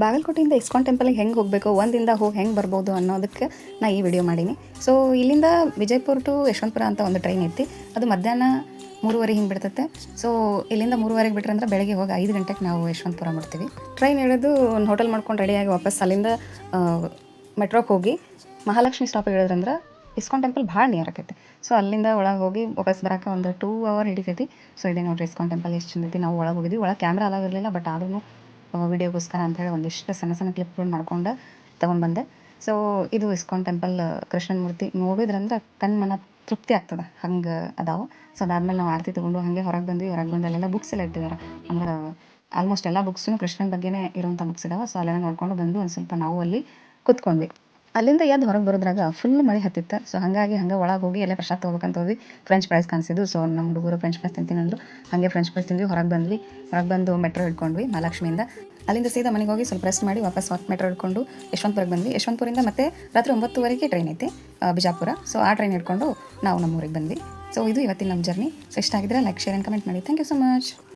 ಬಾಗಲಕೋಟೆಯಿಂದ ISKCON ಟೆಂಪಲ್ಗೆ ಹೆಂಗೆ ಹೋಗಬೇಕು, ಒಂದಿಂದ ಹೋಗಿ ಹೆಂಗೆ ಬರ್ಬೋದು ಅನ್ನೋದಕ್ಕೆ ನಾ ಈ ವಿಡಿಯೋ ಮಾಡೀನಿ. ಸೊ ಇಲ್ಲಿಂದ ವಿಜಯಪುರ ಟು ಯಶವಂತಪುರ ಅಂತ ಒಂದು ಟ್ರೈನ್ ಐತಿ. ಅದು ಮಧ್ಯಾಹ್ನ 3:30 ಹಿಂಗೆ ಬಿಡ್ತೈತೆ. ಸೊ ಇಲ್ಲಿಂದ 3:30ಗೆ ಬಿಟ್ರೆ ಅಂದ್ರೆ ಬೆಳಗ್ಗೆ ಹೋಗಿ 5 ಗಂಟೆಗೆ ನಾವು ಯಶವಂತಪುರ ಮಾಡ್ತೀವಿ. ಟ್ರೈನ್ ಹಿಡಿದು ಒಂದು ಹೋಟೆಲ್ ಮಾಡ್ಕೊಂಡು ರೆಡಿಯಾಗಿ ವಾಪಸ್ ಅಲ್ಲಿಂದ ಮೆಟ್ರೋಗೆ ಹೋಗಿ ಮಹಾಲಕ್ಷ್ಮಿ ಸ್ಟಾಪಿಗೆ ಇಳಿದ್ರಂದ್ರೆ ಇಸ್ಕಾನ್ ಟೆಂಪಲ್ ಭಾಳ ನಿಯರ್ ಆಕೈತಿ. ಸೊ ಅಲ್ಲಿಂದ ಒಳಗೆ ಹೋಗಿ ವಾಪಸ್ ಬರೋಕೆ ಒಂದು 2 ಅವರ್ ಹಿಡಿತೈತಿ. ಸೊ ಇದೇ ನೋಡಿರಿ ಇಸ್ಕಾನ್ ಟೆಂಪಲ್ ಎಷ್ಟು ಚಂದೈತಿ. ನಾವು ಒಳಗೆ ಹೋಗಿದ್ವಿ, ಒಳಗೆ ಕ್ಯಾಮ್ರಾ ಅಲಾವ್ ಇರಲಿಲ್ಲ, ಬಟ್ ಆದ್ರೂ ವಿಡಿಯೋಗೋಸ್ಕರ ಅಂಥೇಳಿ ಒಂದಿಷ್ಟು ಸಣ್ಣ ಸಣ್ಣ ಕ್ಲಿಪ್ಗಳು ಮಾಡ್ಕೊಂಡು ತೊಗೊಂಡ್ಬಂದೆ. ಸೊ ಇದು ಇಸ್ಕಾನ್ ಟೆಂಪಲ್ ಕೃಷ್ಣನ ಮೂರ್ತಿ ನೋಡಿದ್ರಂದ್ರೆ ಕಣ್ಮನ ತೃಪ್ತಿ ಆಗ್ತದೆ, ಹಂಗೆ ಅದಾವೆ. ಸೊ ಅದಾದ್ಮೇಲೆ ನಾವು ಆರತಿ ತೊಗೊಂಡು ಹಾಗೆ ಹೊರಗೆ ಬಂದ್ವಿ. ಹೊರಗೆ ಬಂದು ಅಲ್ಲೆಲ್ಲ ಬುಕ್ಸ್ ಎಲ್ಲ ಇಟ್ಟಿದ್ದಾರೆ. ಅಂದ್ರೆ ಆಲ್ಮೋಸ್ಟ್ ಎಲ್ಲ ಬುಕ್ಸೂ ಕೃಷ್ಣನ ಬಗ್ಗೆನೇ ಇರೋಂಥ ಬುಕ್ಸ್ ಇದಾವೆ. ಸೊ ಅಲ್ಲೆಲ್ಲ ನೋಡ್ಕೊಂಡು ಬಂದು ಒಂದು ಸ್ವಲ್ಪ ನಾವು ಅಲ್ಲಿ ಕೂತ್ಕೊಂಡ್ವಿ. ಅಲ್ಲಿಂದ ಎದ್ದು ಹೊರಗೆ ಬರೋದ್ರಾಗ ಫುಲ್ ಮಳೆ ಹತ್ತಿತ್ತು. ಸೊ ಹಾಗಾಗಿ ಹಂಗೆ ಒಳಗೆ ಹೋಗಿ ಎಲ್ಲ ಪ್ರಸಾದ ತೊಗೋಬೇಕಂತ ಹೋದ್ವಿ. French fries ಕಾಣಿಸಿದ್ದು. ಸೊ ನಮ್ಮ ಹುಡುಗರು ಫ್ರೆಂಚ್ ಫ್ರೈಸ್ ತಿಂತೀನಿ ಅಂದರು. ಹಾಗೆ ಫ್ರೆಂಚ್ ಫ್ರೈಸ್ ತಿಂದ್ವಿ, ಹೊರಗೆ ಬಂದ್ವಿ. ಹೊರಗೆ ಬಂದು ಮೆಟ್ರೋ ಹಿಡ್ಕೊಂಡ್ವಿ ಮಹಾಲಕ್ಷ್ಮಿಯಿಂದ. ಅಲ್ಲಿಂದ ಸೀದಾ ಮನೆಗೆ ಹೋಗಿ ಸ್ವಲ್ಪ ರೆಸ್ಟ್ ಮಾಡಿ ವಾಪಸ್ ಮೆಟ್ರೋ ಹಿಡ್ಕೊಂಡು ಯಶವಂತಪುರಕ್ಕೆ ಬಂದ್ವಿ. ಯಶವಂತಪುರದಿಂದ ಮತ್ತೆ ರಾತ್ರಿ 9:00ವರೆಗೆ ಟ್ರೈನ್ ಐತಿ ಬಿಜಾಪುರ. ಸೊ ಆ ಟ್ರೈನ್ ಹಿಡ್ಕೊಂಡು ನಾವು ನಮ್ಮ ಊರಿಗೆ ಬಂದ್ವಿ. ಸೊ ಇದು ಇವತ್ತಿನ ನಮ್ಮ ಜರ್ನಿ. ಸೊ ಇಷ್ಟ ಆಗಿದ್ರೆ ಲೈಕ್, ಶೇರ್ ಆ್ಯಂಡ್ ಕಮೆಂಟ್ ಮಾಡಿ. Thank you so much.